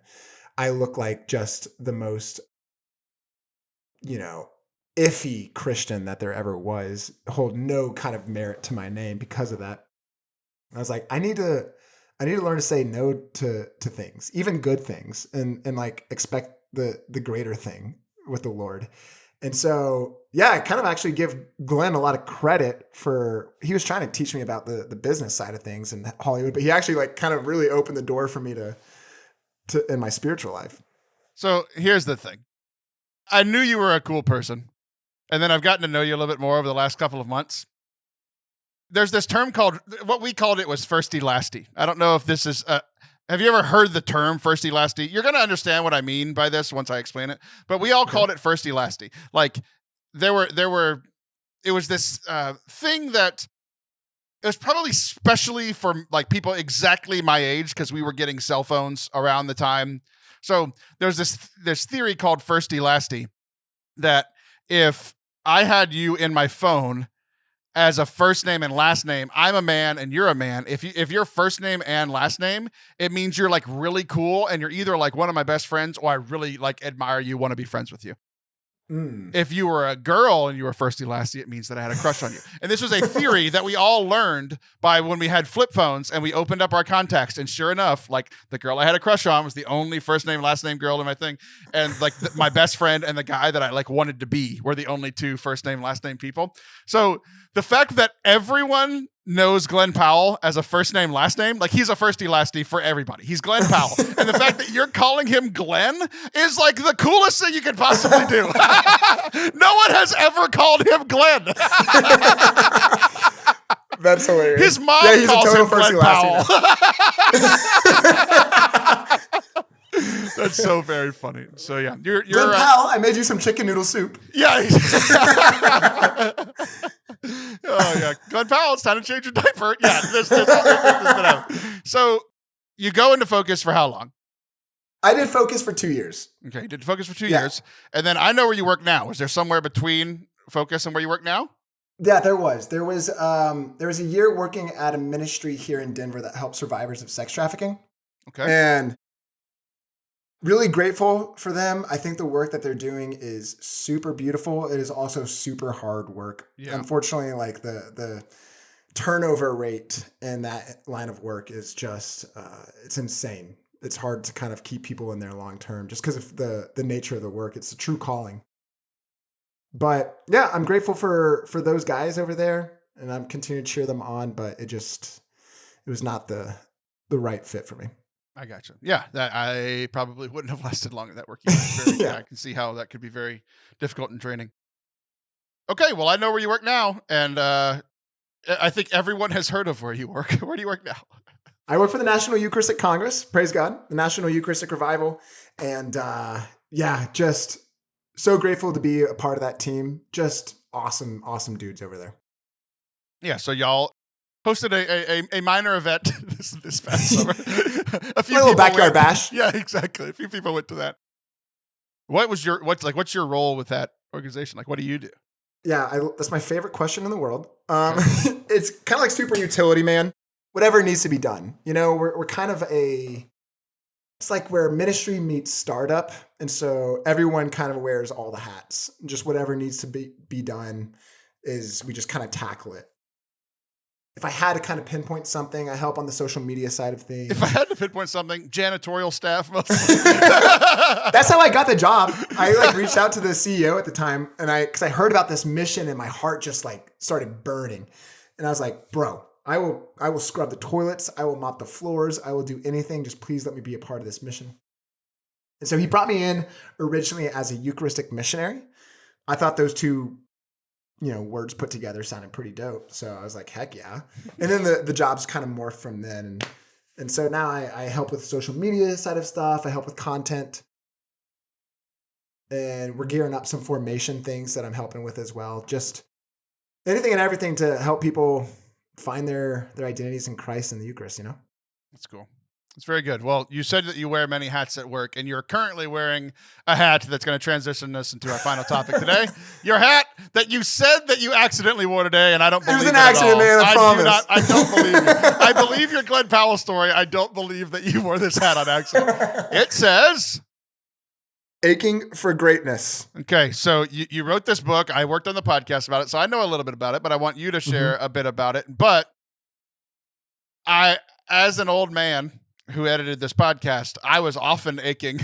S2: I look like just the most, iffy Christian that there ever was. Hold no kind of merit to my name because of that. I was like, I need to learn to say no to things, even good things, and like expect the greater thing with the Lord. And so, yeah, I kind of actually give Glen a lot of credit for, he was trying to teach me about the business side of things in Hollywood, but he actually like kind of really opened the door for me to in my spiritual life.
S1: So here's the thing. I knew you were a cool person, and then I've gotten to know you a little bit more over the last couple of months. There's this term called, what we called it was firsty lasty. I don't know if this is, have you ever heard the term firsty lasty? You're going to understand what I mean by this once I explain it, but we all called it firsty lasty. Like it was this thing that it was probably specially for like people exactly my age, because we were getting cell phones around the time. So there's this theory called firsty lasty, that if I had you in my phone as a first name and last name, I'm a man and you're a man. If you're first name and last name, it means you're like really cool and you're either like one of my best friends or I really like admire you, want to be friends with you. If you were a girl and you were firsty lasty, it means that I had a crush on you. And this was a theory that we all learned by when we had flip phones and we opened up our contacts. And sure enough, like the girl I had a crush on was the only first name, last name girl in my thing. And like my best friend and the guy that I like wanted to be were the only two first name, last name people. So the fact that everyone knows Glen Powell as a first name, last name, like he's a firsty lasty for everybody. He's Glen Powell. And the fact that you're calling him Glen is like the coolest thing you could possibly do. No one has ever called him Glen.
S2: That's hilarious.
S1: His mom calls him Glen Powell. That's so very funny. So yeah, you're
S2: Glen Powell, I made you some chicken noodle soup.
S1: Yeah. Oh yeah, Glen Powell, it's time to change your diaper. Yeah, this been out. So you go into Focus for how long?
S2: I did Focus for 2 years.
S1: Okay, you did Focus for 2 years, and then I know where you work now. Is there somewhere between Focus and where you work now?
S2: Yeah, there was. There was a year working at a ministry here in Denver that helps survivors of sex trafficking.
S1: Okay,
S2: and really grateful for them. I think the work that they're doing is super beautiful. It is also super hard work. Yeah. Unfortunately, like the turnover rate in that line of work is just, it's insane. It's hard to kind of keep people in there long term just because of the nature of the work. It's a true calling. But yeah, I'm grateful for those guys over there, and I'm continuing to cheer them on, but it was not the right fit for me.
S1: I gotcha. Yeah, that I probably wouldn't have lasted long at that work either. Yeah, I can see how that could be very difficult and draining. Okay, well, I know where you work now, and I think everyone has heard of where you work. Where do you work now?
S2: I work for the National Eucharistic Congress. Praise God, the National Eucharistic Revival, and just so grateful to be a part of that team. Just awesome dudes over there.
S1: Yeah, so y'all hosted a minor event this past summer. A few
S2: little
S1: people
S2: backyard
S1: went.
S2: bash.
S1: Yeah, exactly. A few people went to that. What's your role with that organization? Like, what do you do?
S2: Yeah, that's my favorite question in the world.
S1: Okay.
S2: It's kind of like super utility, man. Whatever needs to be done. You know, we're kind of it's like where ministry meets startup. And so everyone kind of wears all the hats. Just whatever needs to be done is we just kind of tackle it. If I had to kind of pinpoint something, I help on the social media side of things.
S1: If I had to pinpoint something, janitorial staff mostly.
S2: That's how I got the job. I reached out to the CEO at the time, and because I heard about this mission, and my heart just started burning. And I was like, bro, I will scrub the toilets, I will mop the floors, I will do anything. Just please let me be a part of this mission. And so he brought me in originally as a Eucharistic missionary. I thought those two words put together sounded pretty dope. So I was like, heck yeah. And then the job's kind of morphed from then. And so now I help with social media side of stuff. I help with content. And we're gearing up some formation things that I'm helping with as well. Just anything and everything to help people find their identities in Christ and the Eucharist,
S1: That's cool. It's very good. Well, you said that you wear many hats at work, and you're currently wearing a hat that's going to transition us into our final topic today. Your hat that you said that you accidentally wore today, and I don't believe it.
S2: It was an accident, man. I promise.
S1: I don't believe you. I believe your Glen Powell story. I don't believe that you wore this hat on accident. It says...
S2: Aching for Greatness.
S1: Okay, so you wrote this book. I worked on the podcast about it, so I know a little bit about it, but I want you to share a bit about it. But as an old man who edited this podcast, I was often aching,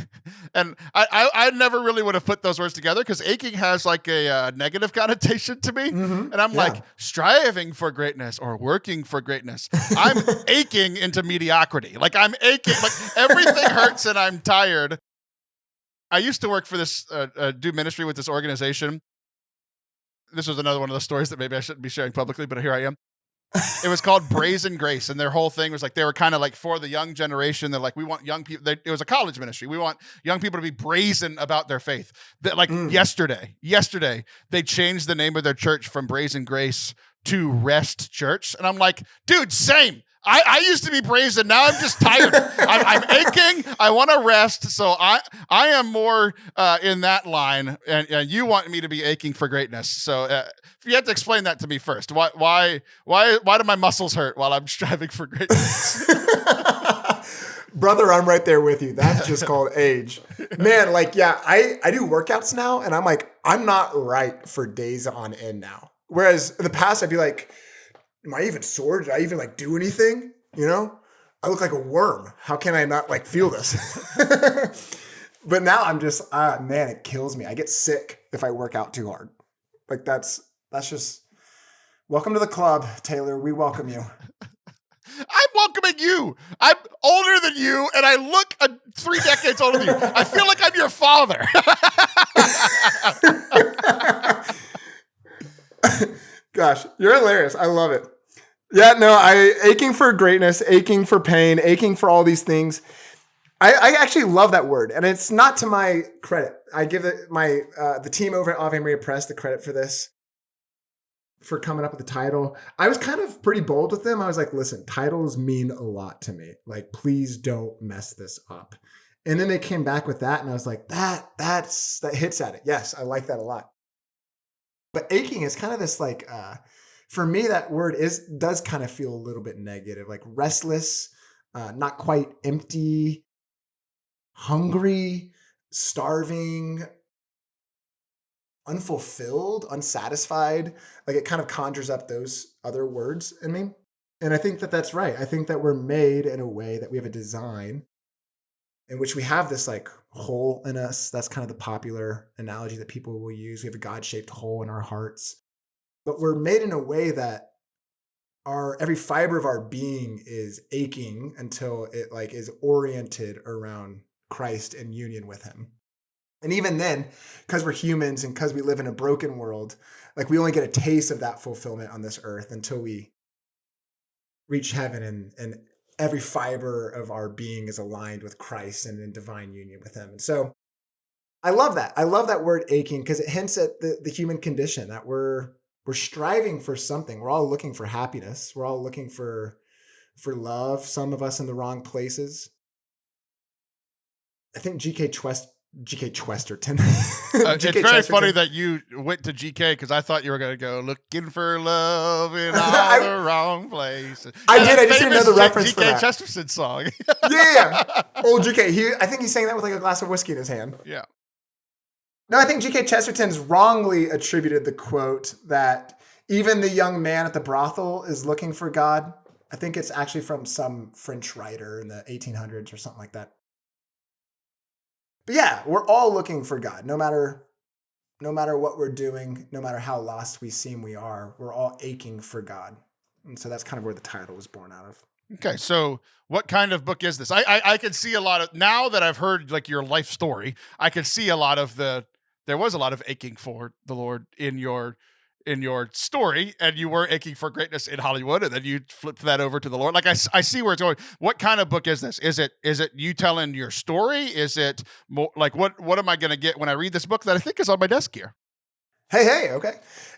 S1: and I never really would have put those words together because aching has like a negative connotation to me, and I'm like striving for greatness or working for greatness. I'm aching into mediocrity. Like I'm aching, like everything hurts and I'm tired. I used to work for this, do ministry with this organization. This was another one of those stories that maybe I shouldn't be sharing publicly, but here I am. It was called Brazen Grace, and their whole thing was like they were kind of like for the young generation. They're like, we want young people. It was a college ministry. We want young people to be brazen about their faith. That yesterday they changed the name of their church from Brazen Grace to Rest Church, and I'm like, dude, same. I used to be brazen. Now I'm just tired. I'm aching. I want to rest. So I am more in that line, and you want me to be aching for greatness. So you have to explain that to me first. Why do my muscles hurt while I'm striving for greatness?
S2: Brother, I'm right there with you. That's just called age. Man, I do workouts now, and I'm like, I'm not right for days on end now. Whereas in the past, I'd be like, am I even sore? Did I even do anything? I look like a worm. How can I not feel this? But now I'm just, man, it kills me. I get sick if I work out too hard. That's just, welcome to the club, Taylor. We welcome you.
S1: I'm welcoming you. I'm older than you, and I look 3 decades older than you. I feel like I'm your father.
S2: Gosh, you're hilarious. I love it. Yeah, no, aching for greatness, aching for pain, aching for all these things. I actually love that word, and it's not to my credit. I give it the team over at Ave Maria Press the credit for this, for coming up with the title. I was kind of pretty bold with them. I was like, listen, titles mean a lot to me. Please don't mess this up. And then they came back with that, and I was like, that hits at it. Yes, I like that a lot. But aching is kind of this for me, that word does kind of feel a little bit negative, like restless, not quite empty, hungry, starving, unfulfilled, unsatisfied. It kind of conjures up those other words in me. And I think that that's right. I think that we're made in a way that we have a design in which we have this hole in us. That's kind of the popular analogy that people will use. We have a God-shaped hole in our hearts. But we're made in a way that every fiber of our being is aching until it is oriented around Christ and union with him. And even then, because we're humans and because we live in a broken world, we only get a taste of that fulfillment on this earth until we reach heaven and every fiber of our being is aligned with Christ and in divine union with him. And so I love that. I love that word aching because it hints at the human condition, that we're we're striving for something. We're all looking for happiness. We're all looking for love. Some of us in the wrong places. I think GK Chesterton.
S1: It's very funny that you went to GK because I thought you were going to go looking for love in all the wrong places.
S2: I did. I just didn't know the reference
S1: GK
S2: for that.
S1: Chesterton song.
S2: Yeah. Old GK. I think he's saying that with like a glass of whiskey in his hand.
S1: Yeah.
S2: No, I think GK Chesterton's wrongly attributed the quote that even the young man at the brothel is looking for God. I think it's actually from some French writer in the 1800s or something like that. But yeah, we're all looking for God, no matter what we're doing, no matter how lost we seem we are, we're all aching for God. And so that's kind of where the title was born out of.
S1: Okay, so what kind of book is this? I can see a lot of, now that I've heard like your life story, I can see a lot of there was a lot of aching for the Lord in your story, and you were aching for greatness in Hollywood, and then you flipped that over to the Lord. Like I see where it's going. What kind of book is this? Is it you telling your story? Is it more like what am I going to get when I read this book that I think is on my desk here?
S2: Hey, okay.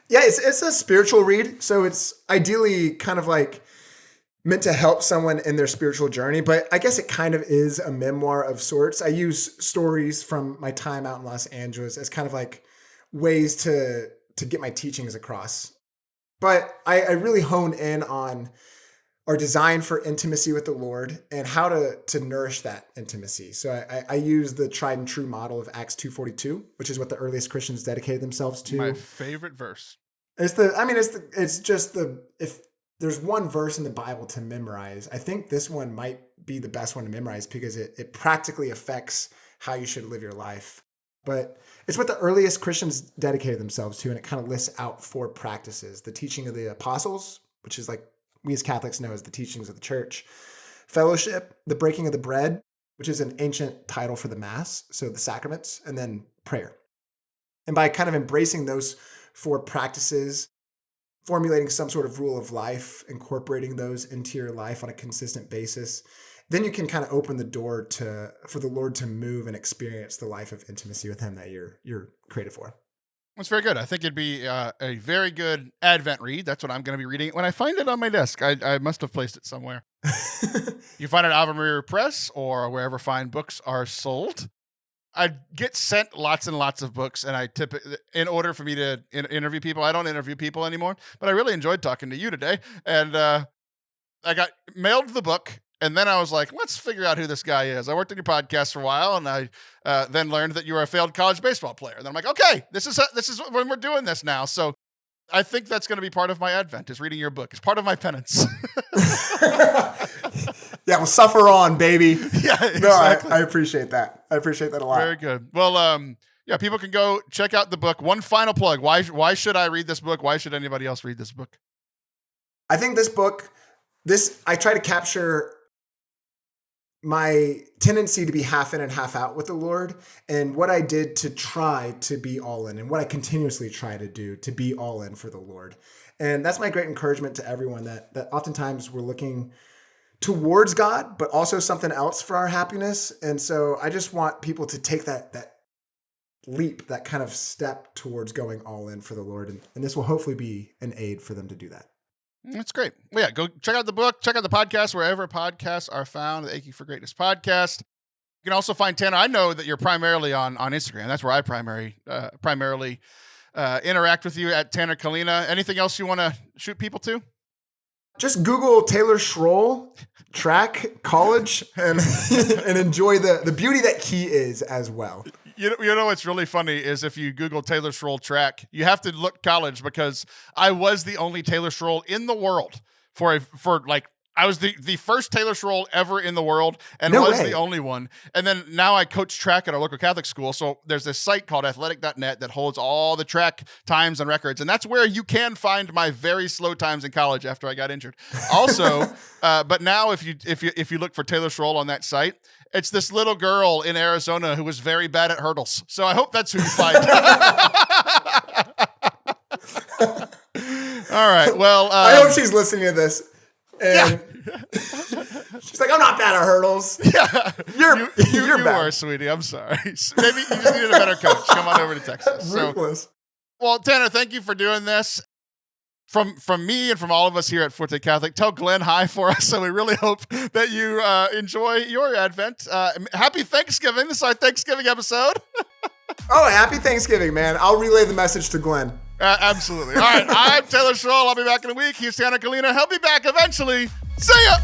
S2: Yeah, it's a spiritual read, so it's ideally kind of like meant to help someone in their spiritual journey, but I guess it kind of is a memoir of sorts. I use stories from my time out in Los Angeles as kind of like ways to get my teachings across. But I really hone in on our design for intimacy with the Lord and how to nourish that intimacy. So I use the tried and true model of Acts 2:42, which is what the earliest Christians dedicated themselves to.
S1: My favorite verse.
S2: If there's one verse in the Bible to memorize, I think this one might be the best one to memorize because it practically affects how you should live your life. But it's what the earliest Christians dedicated themselves to, and it kind of lists out 4 practices: the teaching of the apostles, which is like we as Catholics know as the teachings of the church; fellowship, the breaking of the bread, which is an ancient title for the Mass, so the sacraments; and then prayer. And by kind of embracing those 4 practices, formulating some sort of rule of life, incorporating those into your life on a consistent basis, then you can kind of open the door for the Lord to move and experience the life of intimacy with Him that you're created for.
S1: That's very good. I think it'd be a very good Advent read. That's what I'm going to be reading when I find it on my desk. I must have placed it somewhere. You find it at Ave Maria Press or wherever fine books are sold. I get sent lots and lots of books, and I in order for me to interview people. I don't interview people anymore, but I really enjoyed talking to you today. And I got mailed the book, and then I was like, let's figure out who this guy is. I worked on your podcast for a while, and I then learned that you were a failed college baseball player. And then I'm like, okay, this is when we're doing this now. So I think that's going to be part of my Advent, is reading your book. It's part of my penance.
S2: Yeah, well, suffer on, baby.
S1: Yeah, exactly.
S2: No, I appreciate that. I appreciate that a lot.
S1: Very good. Well, yeah, people can go check out the book. One final plug. Why should I read this book? Why should anybody else read this book?
S2: I think this book, I try to capture my tendency to be half in and half out with the Lord, and what I did to try to be all in, and what I continuously try to do to be all in for the Lord. And that's my great encouragement to everyone, that oftentimes we're looking towards God, but also something else for our happiness. And so I just want people to take that leap, that kind of step towards going all in for the Lord. And this will hopefully be an aid for them to do that.
S1: That's great. Well, yeah, go check out the book, check out the podcast, wherever podcasts are found, the Aching for Greatness podcast. You can also find Tanner. I know that you're primarily on Instagram. That's where I primarily interact with you, at Tanner Kalina. Anything else you want to shoot people to?
S2: Just Google Taylor Schroll track college and enjoy the beauty that he is as well.
S1: You know what's really funny is if you Google Taylor Schroll track, you have to look college, because I was the only Taylor Schroll in the world I was the first Taylor Schroll ever in the world, and the only one. And then now I coach track at our local Catholic school. So there's this site called athletic.net that holds all the track times and records. And that's where you can find my very slow times in college after I got injured. Also, but now if you look for Taylor Schroll on that site, it's this little girl in Arizona who was very bad at hurdles. So I hope that's who you find. All right. Well,
S2: I hope she's listening to this. And she's like, I'm not bad at hurdles.
S1: Yeah, you
S2: bad.
S1: were, sweetie. I'm sorry. Maybe you just needed a better coach. Come on over to Texas.
S2: Ruthless.
S1: Well, Tanner, thank you for doing this. from me and from all of us here at Forte Catholic, tell Glen hi for us. So we really hope that you enjoy your Advent. Happy Thanksgiving. This is our Thanksgiving episode.
S2: Oh, happy Thanksgiving, man. I'll relay the message to Glen.
S1: Absolutely. All right, I'm Taylor Schroll. I'll be back in a week. He's Hannah Kalina. He'll be back eventually. See ya!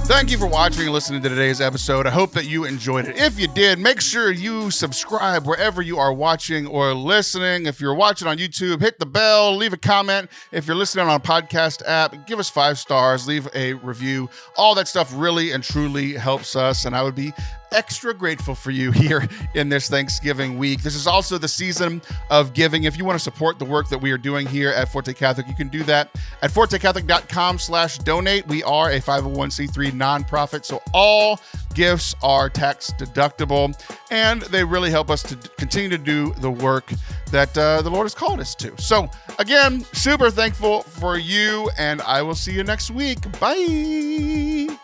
S1: Thank you for watching and listening to today's episode. I hope that you enjoyed it. If you did, make sure you subscribe wherever you are watching or listening. If you're watching on YouTube, hit the bell, leave a comment. If you're listening on a podcast app, give us 5 stars, leave a review. All that stuff really and truly helps us, and I would be extra grateful for you here in this Thanksgiving week. This is also the season of giving. If you want to support the work that we are doing here at Forte Catholic, you can do that at fortecatholic.com/donate. We are a 501c3 nonprofit, so all gifts are tax deductible, and they really help us to continue to do the work that the Lord has called us to. So again, super thankful for you, and I will see you next week. Bye.